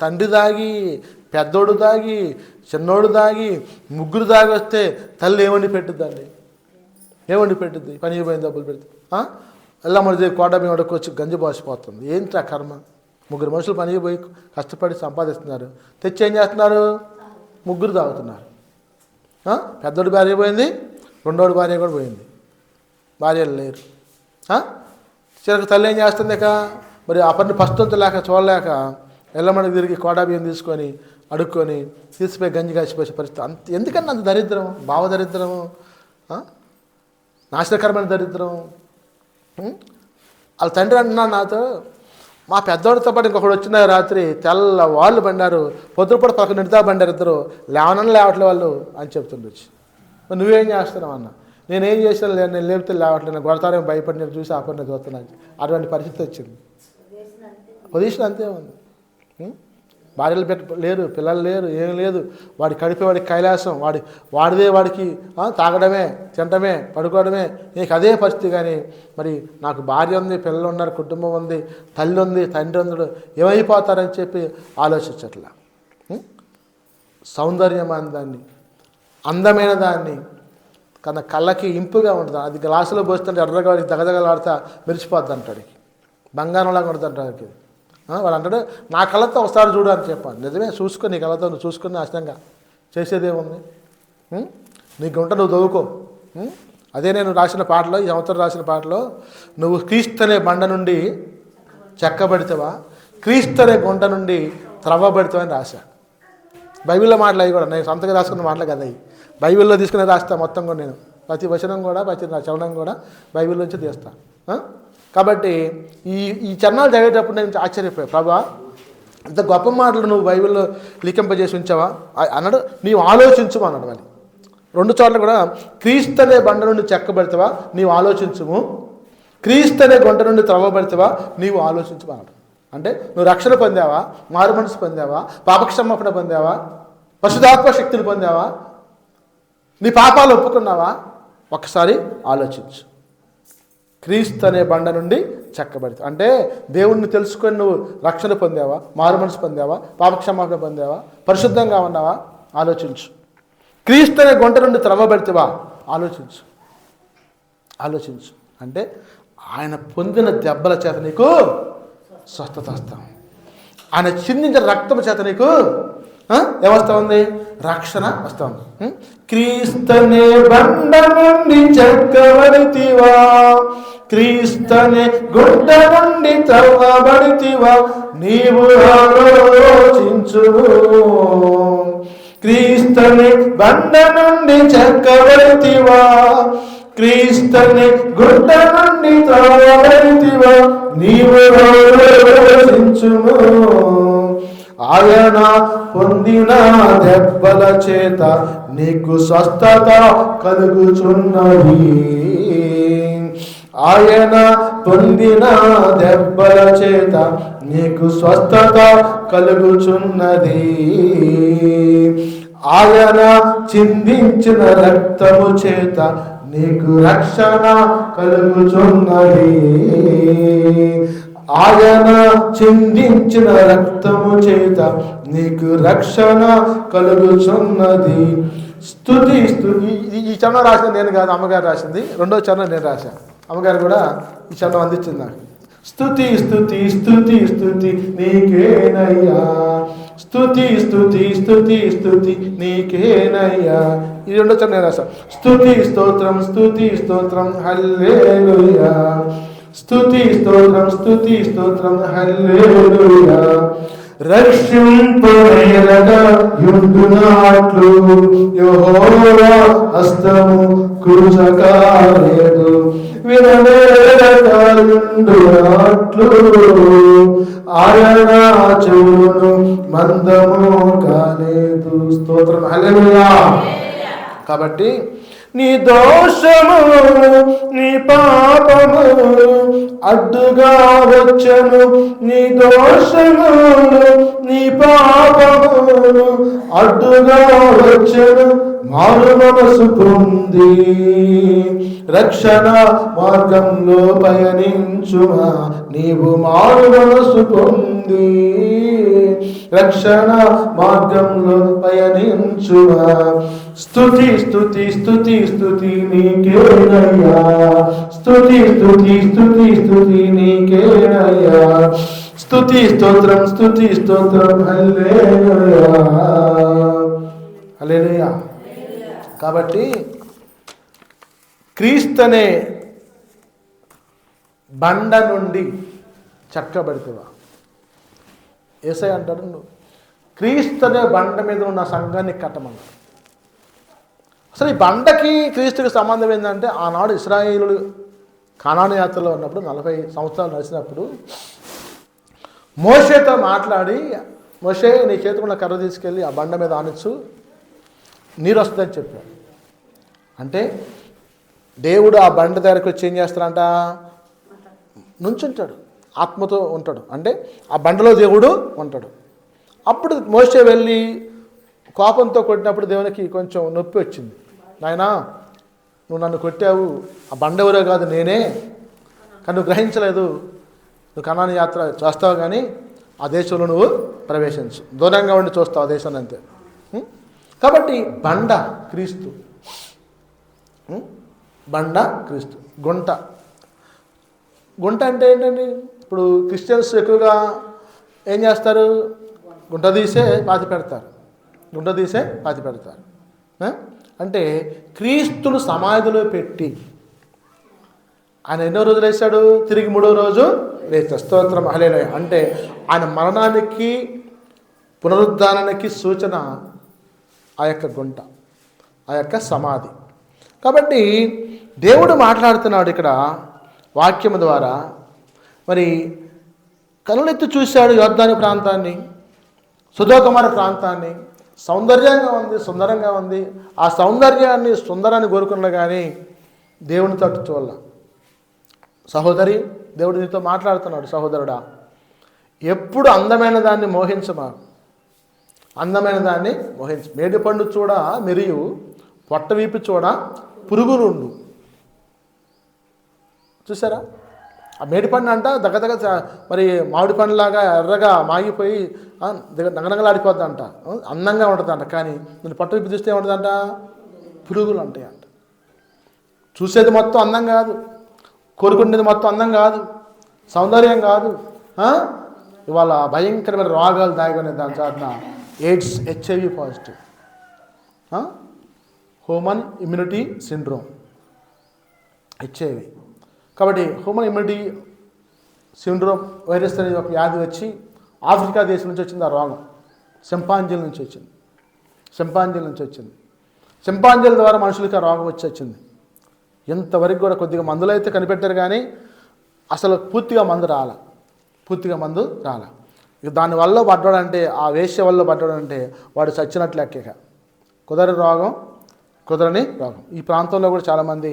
తండ్రి దాగి, పెద్దోడు దాగి, చిన్నోడు దాగి, ముగ్గురు దాగి వస్తే తల్లి ఏమండి పెట్టుద్దండి? ఏమండి పెట్టుద్ది? పనికి పోయిన డబ్బులు పెడుతుంది. ఎలా మరి కోట మీద వచ్చి గంజి పోసిపోతుంది. ఏంటి ఆ కర్మ? ముగ్గురు మనుషులు పనికి పోయి కష్టపడి సంపాదిస్తున్నారు, తెచ్చి ఏం చేస్తున్నారు? ముగ్గురు తాగుతున్నారు. పెద్దోడి భార్య పోయింది, రెండోడి భార్య కూడా పోయింది, భార్యలు లేరు. చివరికి తల్లి ఏం చేస్తుంది? మరి అప్పటిని పస్తులతో లేక చూడలేక ఎల్లమ్మడికి తిరిగి కోడా బియ్యం తీసుకొని అడుక్కొని తీసిపోయి గంజి కాసిపోసే పరిస్థితి. ఎందుకన్నా అంత దరిద్రం, భావదరిద్రము, నాశనకరమైన దరిద్రం. వాళ్ళ తండ్రి అంటున్నాడు నాతో, మా పెద్దోడితో పాటు ఇంకొకటి వచ్చిన రాత్రి తెల్ల వాళ్ళు బండారు, పొద్దుపూట 11 బండారు, ఇద్దరు లేవట్లే వాళ్ళు అని చెప్తుండొచ్చు. మరి నువ్వేం చేస్తున్నావు అన్న? నేనేం చేసాను, నేను లేపితే లేవట్లేదు, నేను కొడతారేమో భయపడి నేను చూసి ఆ పని చూస్తున్నాను. అటువంటి పరిస్థితి వచ్చింది. పొజిషన్ అంతే ఉంది. భార్యలు లేరు, పిల్లలు లేరు, ఏం లేదు. వాడి కడిపే వాడికి కైలాసం, వాడిదే వాడికి తాగడమే, తినడమే, పడుకోవడమే, నీకు అదే పరిస్థితి. కానీ మరి నాకు భార్య ఉంది, పిల్లలు ఉన్నారు, కుటుంబం ఉంది, తల్లి ఉంది, తండ్రి ఉంది, ఏమైపోతారని చెప్పి ఆలోచించట్లా. సౌందర్యమైన దాన్ని, అందమైన దాన్ని, కన్నా కళ్ళకి ఇంపుగా ఉంటుంది. అది గ్లాసులో పోస్తుంటే ఎర్రగా వాడికి దగదగలాడుతా మెరిచిపోద్ది అంటాడు, బంగారంలాగా ఉంటుంది అంటాడు. వాడు అంటాడు నా కళ్ళతో ఒకసారి చూడు అని చెప్పాను. నిజమే, చూసుకొని నీ కళ్ళతో నువ్వు చూసుకుని నాశనంగా చేసేదేముంది? నీకు ఉంటే నువ్వు చదువుకో. అదే నేను రాసిన పాటలో, ఈ సంవత్సరం రాసిన పాటలో, నువ్వు క్రీస్తు అనే బండ నుండి చెక్కబడితేవా, క్రీస్తు అనే గుంట నుండి త్రవ్వబడితేవా అని రాశా. బైబిల్లో మాటలు అవి కూడా నేను సొంతగా రాసుకున్న మాటలు కదా అవి. బైబిల్లో తీసుకునే రాస్తా మొత్తం కూడా, నేను ప్రతి వచనం కూడా, ప్రతి చవనం కూడా బైబిల్లోంచి తీస్తాను. కాబట్టి ఈ చరణాలు చదివేటప్పుడు నేను ఆశ్చర్యపోయా, ప్రభా అంత గొప్ప మాటలు నువ్వు బైబిల్లో లిఖింపజేసి ఉంచావా అన్నాడు. నీవు ఆలోచించుము అన్నాడు. మరి 2 చోట్ల కూడా క్రీస్తు అనే బండ నుండి చెక్కబడితేవా నీవు ఆలోచించుము, క్రీస్తు అనే గుంట నుండి త్రవ్వబడితేవా నీవు ఆలోచించుము అన్నాడు. అంటే నువ్వు రక్షణ పొందావా, మారు మనసు పొందావా, పాపక్షమాపణ పొందావా, పరిశుద్ధాత్మ శక్తిని పొందావా, నీ పాపాలు ఒప్పుకున్నావా? ఒక్కసారి ఆలోచించు. క్రీస్తు అనే బండ నుండి చెక్కబడితే అంటే దేవుణ్ణి తెలుసుకొని నువ్వు రక్షణ పొందావా, మారు మనసు పొందావా, పాపక్షమాపణ పొందావా, పరిశుద్ధంగా ఉన్నావా? ఆలోచించు. క్రీస్తు అనే గుంట నుండి త్రవ్వబడితేవా? ఆలోచించు. ఆలోచించు. అంటే ఆయన పొందిన దెబ్బల చేత నీకు స్వస్థత వస్తాం, ఆయన చిందించిన రక్తం చేత నీకు ఏమొస్తా ఉంది? రక్షణ వస్తా ఉంది. క్రీస్తనే బండ నుండి చెక్కబడితివా, క్రీస్తనే గుడ్డ నుండి త్రవ్వబడితివా, నీవు ఆలోచించుము. క్రీస్తనే బండ నుండి చెక్కబడితివా, క్రీస్తనే గుడ్డ నుండి త్రవ్వబడితివా, నీవు ఆలోచించుము. ఆయన పొందిన దెబ్బల చేత నీకు స్వస్థత కలుగుచున్నది. ఆయన పొందిన దెబ్బల చేత నీకు స్వస్థత కలుగుచున్నది. ఆయన చిందించిన రక్తము చేత నీకు రక్షణ కలుగుచున్నది. ఆయన చిందించిన రక్తము చేత నీకు రక్షణ కలుగుచున్నది. స్తుతి స్తుతి. ఈ చరణం రాసింది నేను కాదు, అమ్మగారు రాసింది. రెండో చరణం నేను రాశాను, అమ్మగారు కూడా ఈ చరణం అందించింది నాకు. స్తుతి స్తుతి స్తుతి స్తుతి నీకేనయ్యా, స్తుతి స్తుతి స్తుతి స్తుతి నీకేనయ్యా. ఈ రెండో చరణం నేను రాశాను. స్తుతి స్తోత్రం స్తుతి స్తోత్రం హల్లెలూయా, స్తుతి స్తోత్రం స్తుతి స్తోత్రం హల్లెలూయా. రక్షింపనేరగా యుండునాట్లు యెహోవా హస్తము కృషకాలేదు, విననేరగా యుండునాట్లు ఆయన చెవులను మందము కాలేదు. స్తోత్రం హల్లెలూయా. కాబట్టి నీ దోషము నీ పాపము అడ్డుగా వచ్చను, నీ దోషము నీ పాపము అడ్డుగా వచ్చను, మారు మనసు పొంది రక్షణ మార్గంలో పయనించుమా. నీవు మారు మనసు పొంది రక్షణ మార్గంలో పయనించుమా. స్తుతి స్తుతి స్తుతి స్తుతి నీకేనయ్యా, స్తుతి స్తుతి స్తుతి స్తుతి నీకేనయ్యా. స్తుతి స్తోత్రం స్తుతి స్తోత్రం హల్లెలూయా, హల్లెలూయా. కాబట్టి క్రీస్తునే బండ నుండి చెక్కబడితివా. యేసయ్య అంటాడు, నువ్వు క్రీస్తునే బండ మీద ఉన్న సంఘాన్ని కట్టమన్నాడు. అసలు ఈ బండకి క్రీస్తుకి సంబంధం ఏంటంటే, ఆనాడు ఇశ్రాయేలులు కానాను యాత్రలో ఉన్నప్పుడు 40 సంవత్సరాలు నడిచినప్పుడు మోషేతో మాట్లాడి, మోషే నీ చేతికున్న కర్ర తీసుకెళ్ళి ఆ బండ మీద ఆనిచ్చు, నీరు వస్తుందని చెప్పాడు. అంటే దేవుడు ఆ బండ దగ్గరకు వచ్చి ఏం చేస్తాడంట? నుంచుంటాడు, ఆత్మతో ఉంటాడు. అంటే ఆ బండలో దేవుడు ఉంటాడు. అప్పుడు మోషే వెళ్ళి కోపంతో కొట్టినప్పుడు దేవునికి కొంచెం నొప్పి వచ్చింది. నాయనా, నువ్వు నన్ను కొట్టావు, ఆ బండ ఎవరో కాదు నేనే, కానీ నువ్వు గ్రహించలేదు. నువ్వు కనాను యాత్ర చేస్తావు కానీ ఆ దేశంలో నువ్వు ప్రవేశించు, దూరంగా ఉండి చూస్తావు ఆ దేశాన్ని అంతే. కాబట్టి బండ క్రీస్తు, బండ క్రీస్తు. గుంట, గుంట అంటే ఏంటండి? ఇప్పుడు క్రిస్టియన్స్ ఎక్కువగా ఏం చేస్తారు? గుంట తీసే పాతి పెడతారు, గుంట తీసే పాతి పెడతారు. అంటే క్రీస్తును సమాధిలో పెట్టి ఆయన ఎన్నో రోజులు వేశాడు? తిరిగి 3వ రోజు లేచాడు. స్తోత్రం హల్లెలూయా. అంటే ఆయన మరణానికి పునరుద్ధానానికి సూచన ఆ యొక్క గుంట, ఆ యొక్క సమాధి. కాబట్టి దేవుడు మాట్లాడుతున్నాడు ఇక్కడ వాక్యం ద్వారా. మరి కనులెత్తి చూశాడు యోర్దాను ప్రాంతాన్ని, సొదొమ ప్రాంతాన్ని. సౌందర్యంగా ఉంది, సుందరంగా ఉంది. ఆ సౌందర్యాన్ని, సుందరాన్ని కోరుకున్నా కానీ దేవుని తట్టు చూడాల. సహోదరి, దేవుడు నీతో మాట్లాడుతున్నాడు. సహోదరుడా, ఎప్పుడు అందమైన దాన్ని మోహించమా, అందమైన దాన్ని మోహించు. మేడిపండు చూడ మెరియు, పొట్ట వీపి చూడ పురుగులుండు. చూసారా? ఆ మేడిపండు అంట దగ్గర మరి మామిడి పండులాగా ఎర్రగా మాగిపోయి నగనగలాడిపోద్దంట, అందంగా ఉంటుందంట. కానీ నేను పొట్ట విప్పి చూస్తే ఏముంటుందంట? పురుగులు ఉంటాయంట. చూసేది మొత్తం అందం కాదు, కోరుకునేది మొత్తం అందం కాదు, సౌందర్యం కాదు. ఇవాళ భయంకరమైన రోగాలు దాగునే దాని చాటున AIDS, HIV positive, human immunity syndrome, HIV. కాబట్టి హ్యూమన్ ఇమ్యూనిటీ సిండ్రోమ్ వైరస్ అనేది ఒక వ్యాధి వచ్చి ఆఫ్రికా దేశం నుంచి వచ్చింది. ఆ రోగం సింపాంజీల నుంచి వచ్చింది. సింపాంజీల ద్వారా మనుషులకి ఆ రోగం వచ్చింది. ఇంతవరకు కూడా కొద్దిగా మందులు అయితే కనిపెట్టారు, కానీ అసలు పూర్తిగా మందు రాల. ఇక దానివల్ల పడ్డాడంటే, ఆ వేశ్య వల్ల పడ్డాడంటే వాడు చచ్చినట్లు లెక్క. కుదరని రోగం. ఈ ప్రాంతంలో కూడా చాలామంది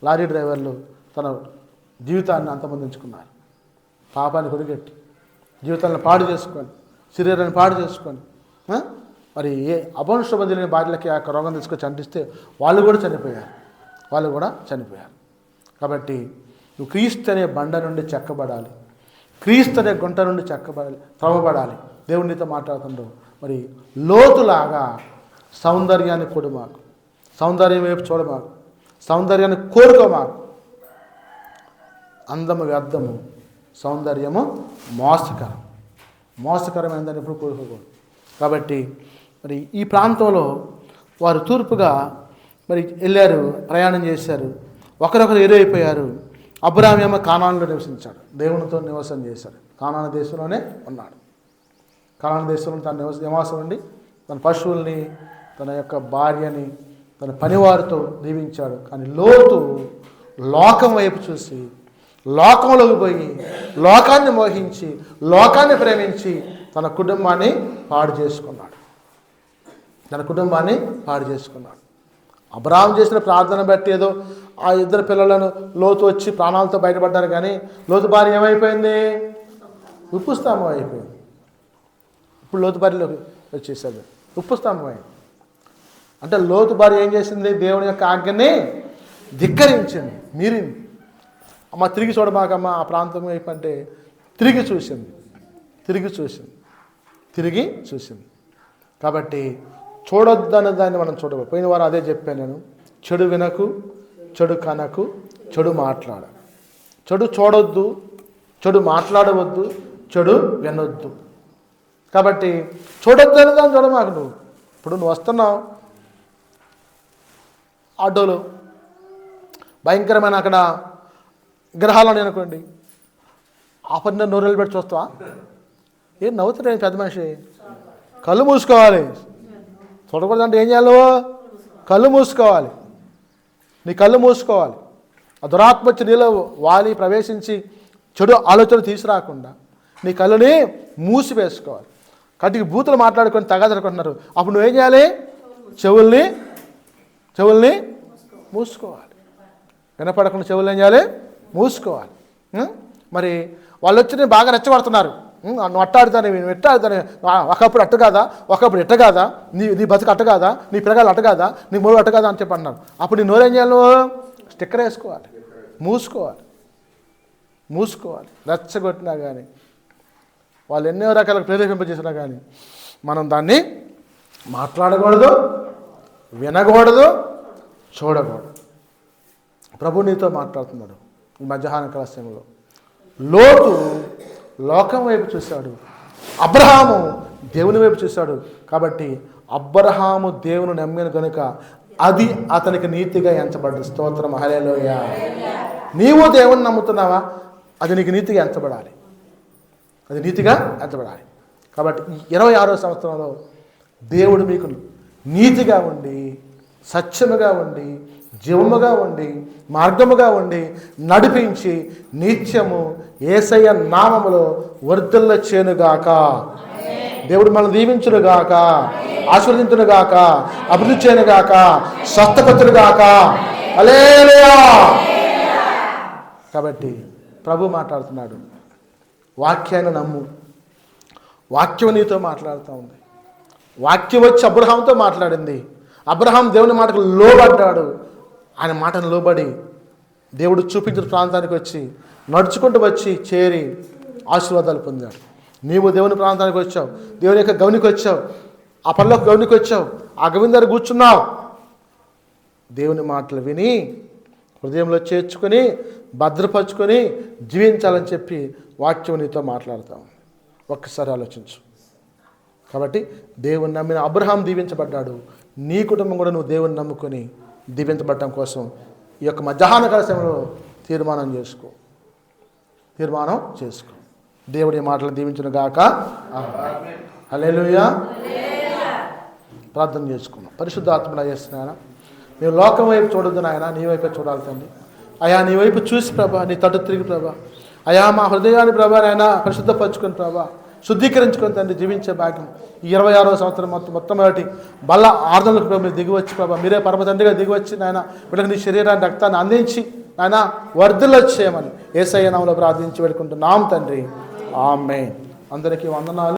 లారీ డ్రైవర్లు తన జీవితాన్ని అంతమొందించుకున్నారు. పాపాన్ని కొడిగట్టి జీవితాలను పాడు చేసుకొని, శరీరాన్ని పాడు చేసుకొని, మరి ఏ అపౌరుషమతి లేని భార్యలకి ఆ రోగం తీసుకొచ్చి అంటిస్తే వాళ్ళు కూడా చనిపోయారు. కాబట్టి నువ్వు క్రీస్తు అనే బండ నుండి చెక్కబడాలి, క్రీస్తు అనే గుంట నుండి త్రవ్వబడాలి. దేవుడు నీతో మాట్లాడుతుండవు. మరి లోతులాగా సౌందర్యాన్ని కొడుమాకు, సౌందర్యం వైపు చూడమాకు, సౌందర్యాన్ని కోరుకోమాకు. అందము వ్యర్థము, సౌందర్యము మోసకరమైందని ఎప్పుడు కోరుకోకూడదు. కాబట్టి మరి ఈ ప్రాంతంలో వారు తూర్పుగా మరి వెళ్ళారు, ప్రయాణం చేశారు. ఒకరొకరు ఎరువైపోయారు. అబ్రాహాము ఏమో కానానులో నివసించాడు, దేవునితో నివాసం చేశాడు. కానాను దేశంలోనే ఉన్నాడు. కానాను దేశంలో తన నివాసం ఉండి తన పశువుల్ని, తన యొక్క భార్యని, తన పనివారితో దీవించాడు. కానీ లోతు లోకం వైపు చూసి, లోకంలోకి పోయి, లోకాన్ని మోహించి, లోకాన్ని ప్రేమించి తన కుటుంబాన్ని పాడు చేసుకున్నాడు. అబ్రాహాము చేసిన ప్రార్థన బట్టి ఏదో ఆ ఇద్దరు పిల్లలను లోతు వచ్చి ప్రాణాలతో బయటపడ్డారు. కానీ లోతు భార్య ఏమైపోయింది? ఉప్పు స్తంభం అయిపోయింది. ఇప్పుడు లోతు భార్యలోకి వచ్చేసాడు, ఉప్పు స్తంభం అయింది. అంటే లోతు భార్య ఏం చేసింది? దేవుని యొక్క ఆజ్ఞని ధిక్కరించింది, మీరింది. అమ్మ తిరిగి చూడమాకమ్మ ఆ ప్రాంతం వైపు అంటే తిరిగి చూసింది. కాబట్టి చూడొద్దన్న దాన్ని మనం చూడకూడదు. పోయిన వారు అదే చెప్పాను నేను. చెడు వినకు, చెడు కనకు, చెడు మాట్లాడ, చెడు చూడొద్దు, చెడు మాట్లాడవద్దు, చెడు వినొద్దు. కాబట్టి చూడొద్దన్న దాన్ని చూడమాకు. ఇప్పుడు నువ్వు వస్తున్నావు ఆటోలో, భయంకరమైన అక్కడ విగ్రహాలని అనుకోండి, ఆ పని నోరెళ్ళు పెట్టి చూస్తావా? ఏం నవ్వుతున్నాయి పెద్ద మనిషి? కళ్ళు మూసుకోవాలి. చూడకూడదంటే ఏం చేయాలి? కళ్ళు మూసుకోవాలి. నీ కళ్ళు మూసుకోవాలి. ఆ దురాత్మ వచ్చి నీలో వాలి ప్రవేశించి చెడు ఆలోచనలు తీసుకురాకుండా నీ కళ్ళుని మూసివేసుకోవాలి. కటికి బూతులు మాట్లాడుకొని తగాదనుకుంటున్నారు. అప్పుడు నువ్వేం చేయాలి? చెవుల్ని మూసుకోవాలి. వినపడకుండా చెవులు ఏం చేయాలి? మూసుకోవాలి. మరి వాళ్ళు వచ్చి నేను బాగా రెచ్చగొడుతున్నారు, నువ్వు అట్టాడుతాను, ఒకప్పుడు అట్ట కాదా, ఒకప్పుడు ఎట్ట కాదా, నీ బతుకు అట్ట కాదా, నీ పిల్లగాలు అట్ట కాదా, నీ మూడు అట్ట కాదా అని చెప్పి అన్నారు. అప్పుడు నీ నోరేం చేయాలి? స్టిక్కర్ వేసుకోవాలి, మూసుకోవాలి. రెచ్చగొట్టినా కానీ, వాళ్ళు ఎన్నో రకాల ప్రేరేపింపజేసినా కానీ మనం దాన్ని మాట్లాడకూడదు, వినకూడదు, చూడకూడదు. ప్రభు నీతో మాట్లాడుతున్నాడు ఈ మధ్యాహ్న కాల సమయంలో. లోతు లోకం వైపు చూశాడు, అబ్రహాము దేవుని వైపు చూశాడు. కాబట్టి అబ్రహాము దేవుని నమ్మిన కనుక అది అతనికి నీతిగా ఎంచబడ్డది. స్తోత్రం, హల్లెలూయా. నీవు దేవుని నమ్ముతున్నావా? అది నీకు నీతిగా ఎంచబడాలి, కాబట్టి ఈ 26వ సంవత్సరంలో దేవుడు మీకు నీతిగా ఉండి, సత్యముగా ఉండి, జీవముగా ఉండి, మార్గముగా ఉండి నడిపించి నిత్యము యేసయ్య నామములో వర్ధిల్ల చేయునుగాక. దేవుడు మనం దీవించునుగాక, ఆశీర్వదించునుగాక, అభివృద్ధి చేయనుగాక, స్వస్థపరచునుగాక. హల్లెలూయా. కాబట్టి ప్రభు మాట్లాడుతున్నాడు. వాక్యాన్ని నమ్ము. వాక్యం నీతో మాట్లాడుతూ ఉంది. వాక్యం వచ్చి అబ్రహాంతో మాట్లాడింది. అబ్రహాం దేవుని మాటకు లోబడ్డాడు. ఆయన మాటను లోబడి దేవుడు చూపించిన ప్రాంతానికి వచ్చి నడుచుకుంటూ వచ్చి చేరి ఆశీర్వాదాలు పొందాడు. నీవు దేవుని ప్రాంతానికి వచ్చావు, దేవుని యొక్క గవినికి వచ్చావు, ఆ పనిలోకి గవినికి వచ్చావు, ఆ గవిని దగ్గర కూర్చున్నావు. దేవుని మాటలు విని హృదయంలో చేర్చుకొని భద్రపరుచుకొని జీవించాలని చెప్పి వాక్యం నీతో మాట్లాడతాం. ఒక్కసారి ఆలోచించు. కాబట్టి దేవుని నమ్మిన అబ్రహాం దీవించబడ్డాడు. నీ కుటుంబం కూడా నువ్వు దేవుని నమ్ముకొని దీవించబడటం కోసం ఈ యొక్క మధ్యాహ్న కాల సమయంలో తీర్మానం చేసుకో. దేవుడి మాటలు దీవించును గాక. హల్లెలూయా. ప్రార్థన చేసుకున్నాం. పరిశుద్ధాత్మను చేస్తున్నాయన, మేము లోకం వైపు చూడొద్దు నాయన, నీ వైపే చూడాలి తండ్రి. అయా నీ వైపు చూసి ప్రభా, నీ తట్టు తిరిగి ప్రభా, అయా మా హృదయాన్ని ప్రభా నాయన పరిశుద్ధపరచుకొని ప్రభా, శుద్ధీకరించుకొని తండ్రి జీవించే భాగ్యం ఈ 26వ సంవత్సరం మొట్టమొదటి బల్ల ఆర్దనలకు ప్రభు మీరు దిగివచ్చి ప్రభా, మీరే పరమ తండ్రిగా దిగివచ్చి నాయన వీళ్ళకి నీ శరీరాన్ని రక్తాన్ని అందించి నాయన వర్ధిల్ల చేయమని యేసయ్య నామములో ప్రార్థించి వేడుకుంటున్నాం తండ్రి. ఆమేన్. అందరికీ వందనాలు.